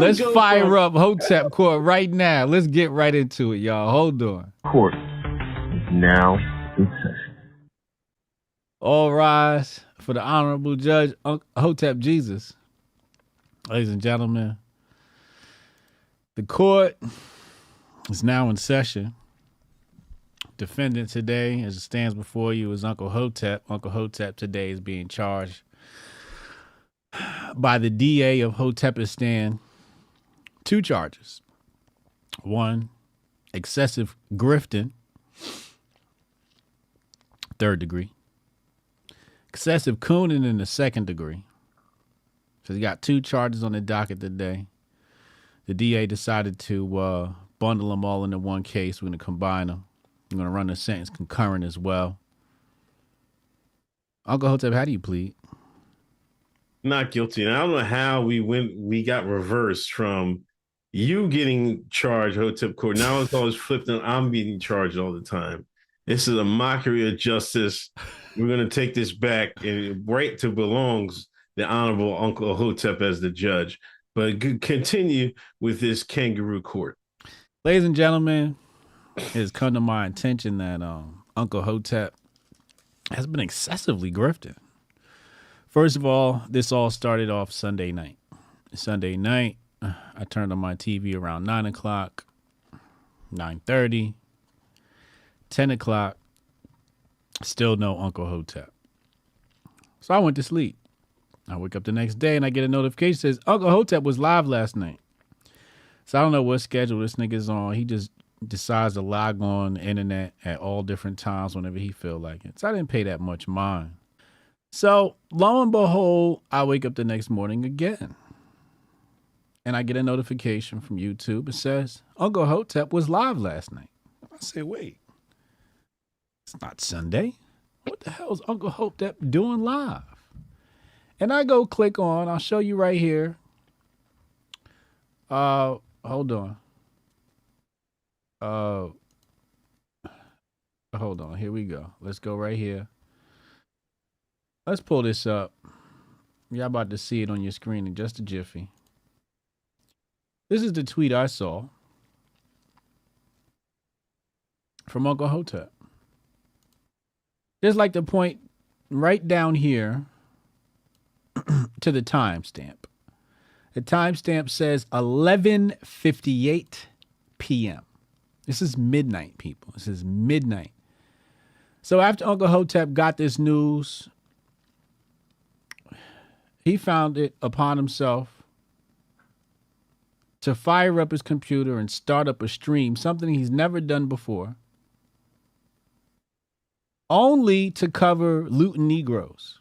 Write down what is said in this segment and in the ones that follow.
Let's go fire from up Hotep Court right now. Let's get right into it, y'all. Hold on. Court is now in session. All rise for the Honorable Judge Hotep Jesus. Ladies and gentlemen, the court is now in session. Defendant today, as it stands before you, is Uncle Hotep. Uncle Hotep today is being charged by the DA of Hotepistan 2 charges. 1, excessive grifting, 3rd degree. Excessive cooning in the 2nd degree. So he got 2 charges on the docket today. The DA decided to bundle them all into one case. We're going to combine them. I'm going to run the sentence concurrent as well. Uncle Hotep, how do you plead? not guilty. And I don't know how we got reversed from you getting charged, Hotep Court. Now it's always flipped and I'm being charged all the time. This is a mockery of justice. We're going to take this back and right to belongs the Honorable Uncle Hotep as the judge. But continue with this kangaroo court. Ladies and gentlemen, it has come to my attention that Uncle Hotep has been excessively grifting. First of all, this all started off Sunday night. Sunday night, I turned on my TV around 9 o'clock, 9:30, 10 o'clock, still no Uncle Hotep. So I went to sleep. I wake up the next day and I get a notification that says Uncle Hotep was live last night. So I don't know what schedule this nigga's on. He just decides to log on the internet at all different times whenever he feel like it. So I didn't pay that much mind. So lo and behold, I wake up the next morning again. And I get a notification from YouTube. It says Uncle Hotep was live last night. I say, wait, it's not Sunday. What the hell is Uncle Hotep doing live? And I go click on, I'll show you right here. Hold on. Hold on. Here we go. Let's go right here. Let's pull this up. Y'all about to see it on your screen in just a jiffy. This is the tweet I saw from Uncle Hotep. There's like the point right down here to the timestamp. The timestamp says 11:58 p.m. This is midnight, people. This is midnight. So after Uncle Hotep got this news, he found it upon himself to fire up his computer and start up a stream, something he's never done before, only to cover looting Negroes.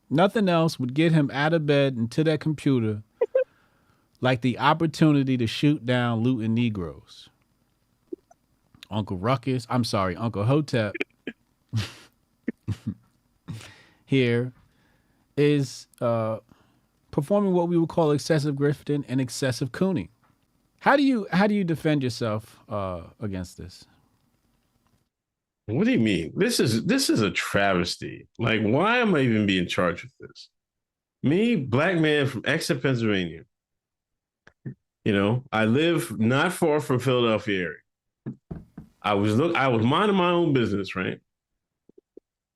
Nothing else would get him out of bed and to that computer like the opportunity to shoot down looting Negroes. Uncle Hotep here is performing what we would call excessive grifting and excessive cooning. How do you defend yourself against this? What do you mean? This is a travesty. Like, why am I even being charged with this? Me, black man from Exeter, Pennsylvania. You know, I live not far from Philadelphia area. I was minding my own business, right?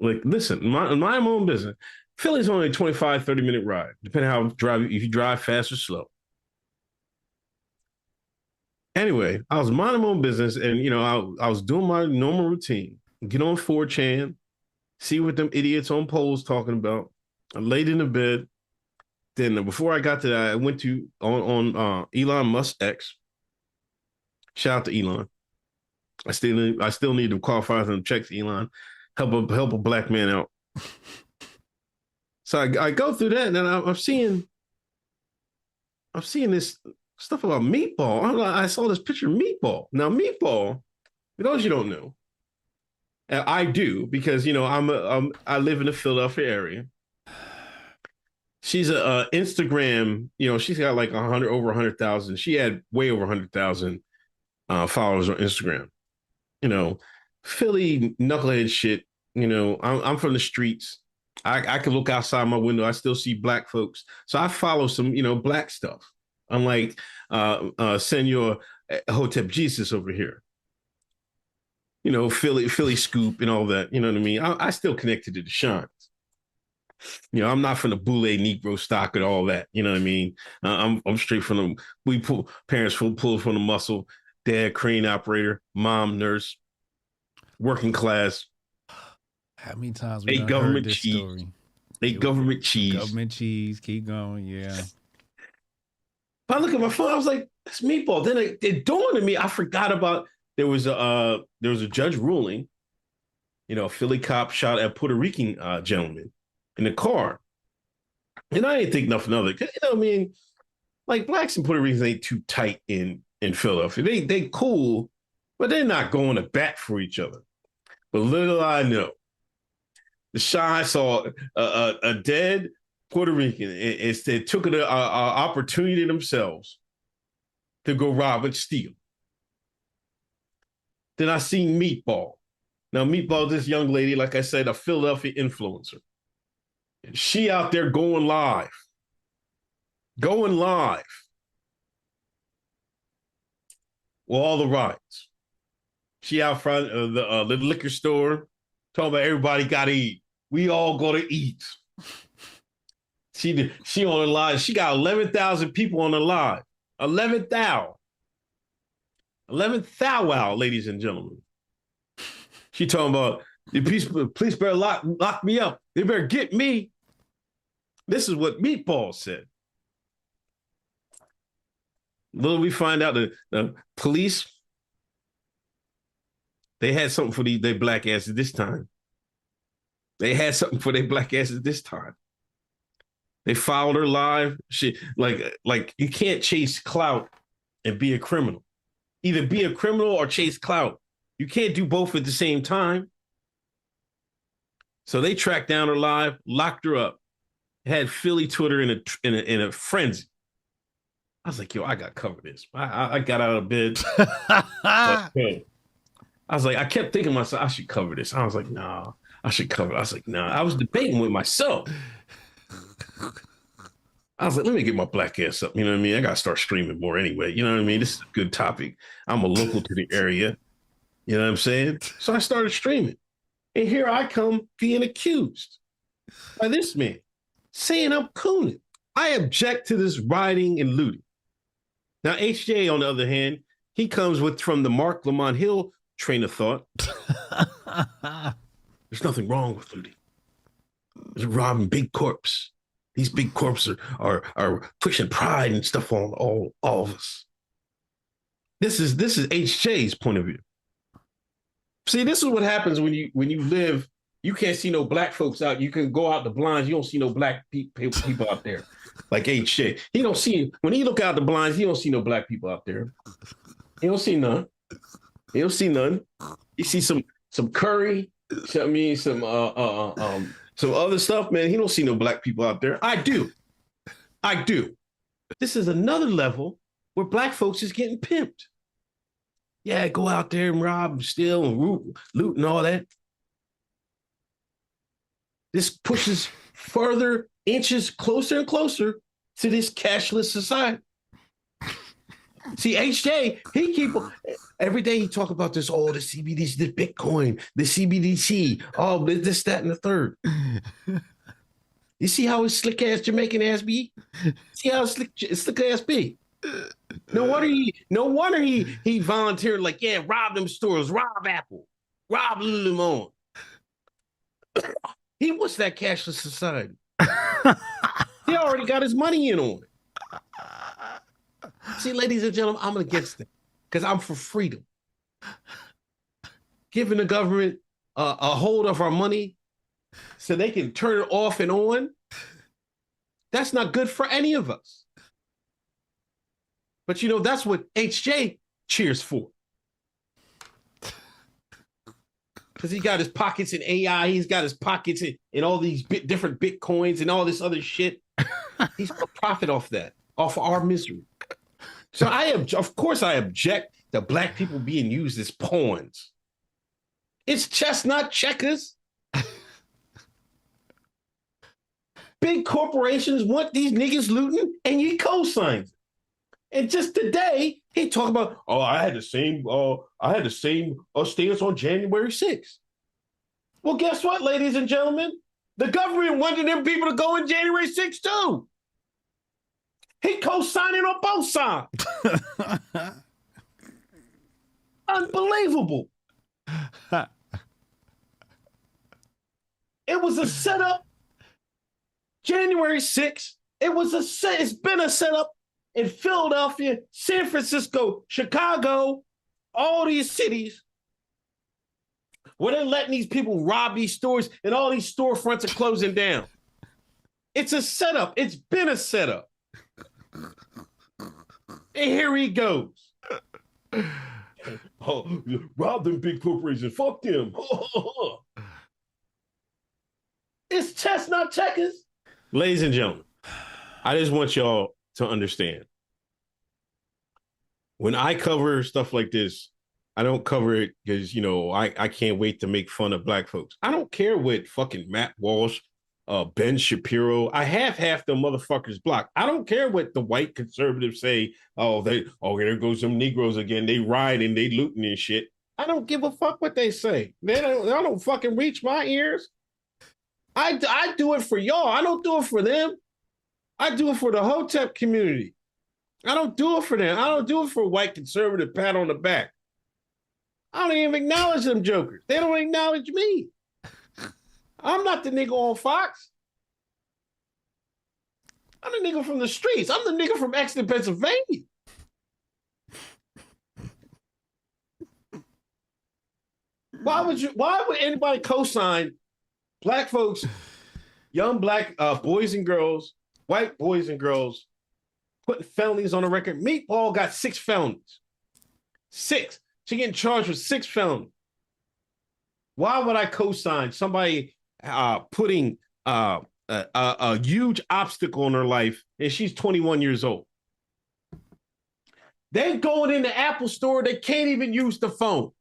Like, listen, mind my own business. Philly's only a 25, 30-minute ride, depending how if you drive fast or slow. Anyway, I was minding my own business, and I was doing my normal routine. Get on 4chan, see what them idiots on polls talking about. I laid in the bed. Then before I got to that, I went to on Elon Musk X. Shout out to Elon. I still need to qualify some checks, Elon. Help a black man out. So I go through that, and then I'm seeing this stuff about Meatball. I saw this picture of Meatball. Now, Meatball, for those you don't know, I do because I live in the Philadelphia area. She's a Instagram. She's got like over 100,000. She had way over 100,000 followers on Instagram. Philly knucklehead shit. I'm from the streets. I can look outside my window. I still see black folks. So I follow some, black stuff. Unlike Senor Hotep Jesus over here. Philly Scoop and all that. You know what I mean? I still connected to the Shines. I'm not from the Boule Negro stock and all that. You know what I mean? I'm straight from the parents pull from the muscle. Dad crane operator, mom nurse, working class. How many times we Ate done heard government this cheese. story? Ate government cheese. Government cheese. Keep going. Yeah. If I look at my phone, I was like, "That's meatball." Then it dawned on me. I forgot about there was a judge ruling. A Philly cop shot at Puerto Rican gentleman in the car, and I didn't think nothing of it. I mean, like blacks and Puerto Ricans ain't too tight in Philadelphia. They cool, but they're not going to bat for each other. But little I know, the Chi saw a dead Puerto Rican. It took an opportunity themselves to go rob and steal. Then I seen Meatball. Now, Meatball, this young lady, like I said, a Philadelphia influencer. She out there going live. Well, all the riots. She out front of the liquor store talking about everybody got to eat. We all got to eat. She on the live. She got 11,000 people on the live. 11,000. 11,000, wow, ladies and gentlemen. She talking about the police better lock me up. They better get me. This is what Meatball said. Little we find out the police, they had something for their black asses this time. They followed her live. She like you can't chase clout and be a criminal. Either be a criminal or chase clout. You can't do both at the same time. So they tracked down her live, locked her up, had Philly Twitter in a frenzy. I was like, yo, I got to cover this. I got out of bed. I was like, I kept thinking to myself, I should cover this. I was like, nah, I should cover it. I was like, nah. I was debating with myself. I was like, let me get my black ass up. You know what I mean? I got to start streaming more anyway. You know what I mean? This is a good topic. I'm a local to the area. You know what I'm saying? So I started streaming. And here I come being accused by this man saying I'm cooning. I object to this rioting and looting. Now, HJ, on the other hand, he comes from the Mark Lamont Hill train of thought. There's nothing wrong with looting. There's robbing big corps. These big corps are pushing pride and stuff on all of us. This is HJ's point of view. See, this is what happens when you live. You can't see no black folks out. You can go out the blinds. You don't see no black people out there. Like HJ, he don't see when he look out the blinds. He don't see no black people out there. He don't see none. You see some curry. Some other stuff, man. He don't see no black people out there. I do. This is another level where black folks is getting pimped. Yeah, go out there and rob and steal and loot and all that. This pushes further inches closer and closer to this cashless society. See, HJ, every day he talk about this, the CBDC, the Bitcoin, the CBDC, this, that, and the third. You see how his slick ass Jamaican ass be? See how slick ass be? No wonder he volunteered, like, yeah, rob them stores, rob Apple, rob Lululemon. He wants that cashless society. He already got his money in on it. See, ladies and gentlemen, I'm against it because I'm for freedom. Giving the government a hold of our money so they can turn it off and on, that's not good for any of us. But, that's what HJ cheers for. Because he got his pockets in AI. He's got his pockets in all these different Bitcoins and all this other shit. He's going to profit off that, off our misery. So of course I object to black people being used as pawns. It's chess, not checkers. big corporations want these niggas looting, and you co-signed it. And just today, he talked about, oh, I had the same stance on January 6th. Well, guess what, ladies and gentlemen? The government wanted them people to go in January 6th too. He co-signing on both sides. Unbelievable. It was a setup. January 6th. It's been a setup in Philadelphia, San Francisco, Chicago, all these cities where they're letting these people rob these stores and all these storefronts are closing down. It's a setup. It's been a setup. And here he goes. Oh, rob them big corporations. Fuck them. It's chess, not checkers. Ladies and gentlemen, I just want y'all to understand. When I cover stuff like this, I don't cover it because, I can't wait to make fun of black folks. I don't care what fucking Matt Walsh, Ben Shapiro. I have half the motherfuckers blocked. I don't care what the white conservatives say. There goes some Negroes again. They rioting, they looting and shit. I don't give a fuck what they say. They don't fucking reach my ears. I do it for y'all. I don't do it for them. I do it for the Hotep community. I don't do it for them. I don't do it for white conservative pat on the back. I don't even acknowledge them jokers. They don't acknowledge me. I'm not the nigga on Fox. I'm the nigga from the streets. I'm the nigga from Exeter, Pennsylvania. Why would anybody co-sign black folks, young black boys and girls, white boys and girls, putting felonies on the record? Meatball got 6 felonies. 6. She getting charged with 6 felonies. Why would I co-sign somebody putting a huge obstacle in her life and she's 21 years old? They going in the Apple store, they can't even use the phones.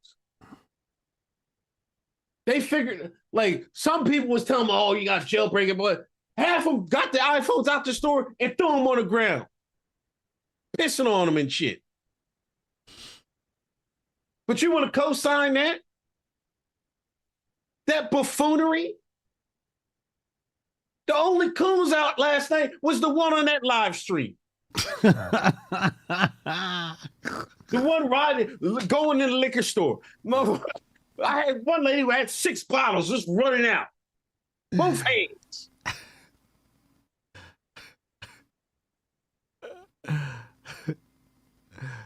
They figured, like, some people was telling me, oh, you got jailbreaking, but half of them got the iPhones out the store and threw them on the ground, pissing on them and shit. But you want to co-sign that? That buffoonery? The only coons out last night was the one on that live stream. The one riding, going in the liquor store. I had one lady who had 6 bottles just running out. Both hands.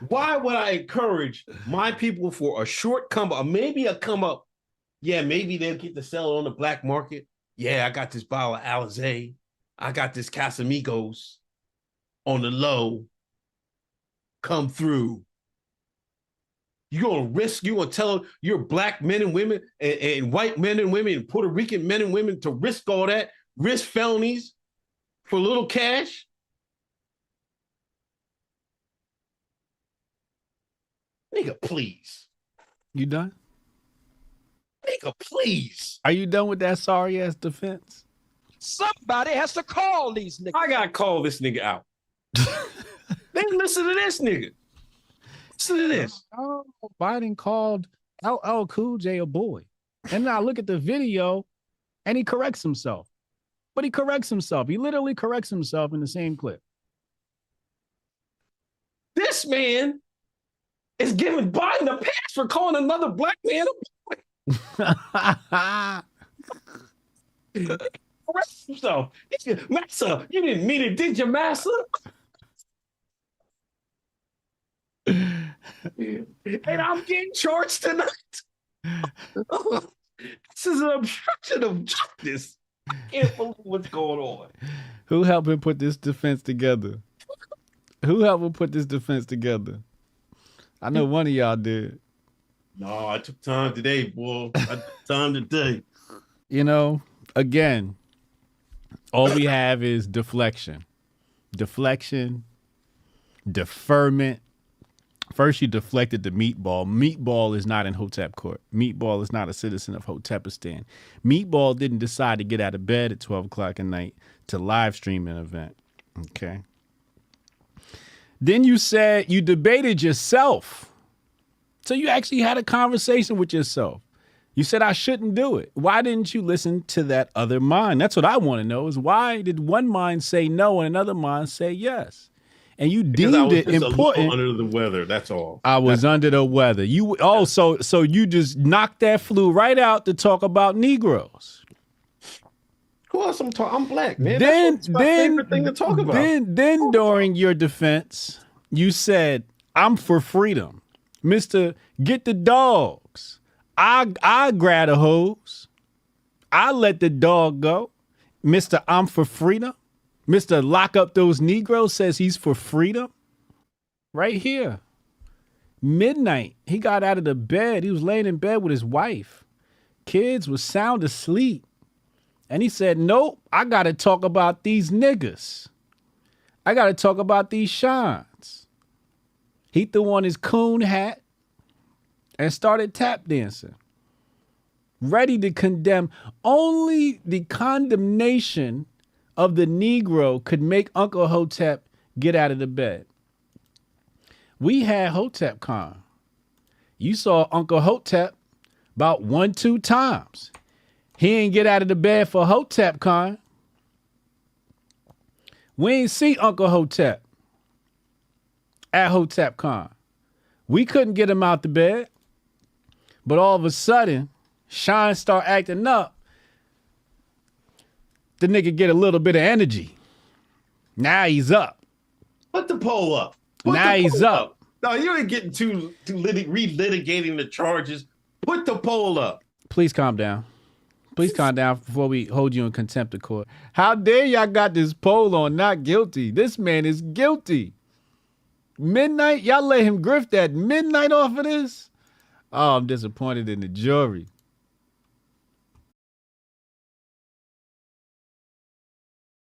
Why would I encourage my people for a short come up, maybe a come up? Yeah, maybe they'll get to sell it on the black market. Yeah, I got this bottle of Alizé. I got this Casamigos on the low. Come through. You're going to tell your black men and women and white men and women and Puerto Rican men and women to risk all that, risk felonies for a little cash? Nigga, please. You done? Nigga, please. Are you done with that sorry ass defense? Somebody has to call these niggas. I got to call this nigga out. They listen to this nigga. Listen to this. Oh, Biden called LL Cool J a boy. And now look at the video and he corrects himself. But he corrects himself. He literally corrects himself in the same clip. This man is giving Biden a pass for calling another black man a boy. Correct himself. Massa, you didn't mean it, did you, Massa? And I'm getting charged tonight. This is an obstruction of justice. I can't believe what's going on. Who helped him put this defense together? Who helped him put this defense together? I know one of y'all did. No, I took time today, boy. I took time today. You know, again, all we have is deflection, deferment, First, you deflected the Meatball. Meatball is not in Hotep court. Meatball is not a citizen of Hotepistan. Meatball didn't decide to get out of bed at 12 o'clock at night to live stream an event. Okay. Then you said you debated yourself. So you actually had a conversation with yourself. You said, I shouldn't do it. Why didn't you listen to that other mind? That's what I want to know is why did one mind say no and another mind say yes? And you deemed it important. Under the weather, that's all. I was under the weather. So you just knocked that flu right out to talk about Negroes. Who else I'm talking? I'm black, man. That's my favorite thing to talk about. Then during your defense, you said, I'm for freedom. Mr. Get the dogs. I grab a hose. I let the dog go. Mr. I'm for freedom. Mr. Lock Up Those Negroes says he's for freedom. Right here. Midnight. He got out of the bed. He was laying in bed with his wife. Kids was sound asleep. And he said, nope, I got to talk about these niggas. I got to talk about these shines. He threw on his coon hat and started tap dancing. Ready to condemn. Only the condemnation of the Negro could make Uncle Hotep get out of the bed. We had Hotep Con. You saw Uncle Hotep about 1-2 times. He ain't get out of the bed for Hotep Con. We ain't see Uncle Hotep at Hotep Con. We couldn't get him out the bed. But all of a sudden, Shine start acting up. The nigga get a little bit of energy. Now he's up. Put the poll up. Now he's up. No, you ain't getting too relitigating the charges. Put the poll up. Please calm down. Please calm down before we hold you in contempt of court. How dare y'all got this poll on not guilty? This man is guilty. Midnight? Y'all let him grift at midnight off of this? Oh, I'm disappointed in the jury.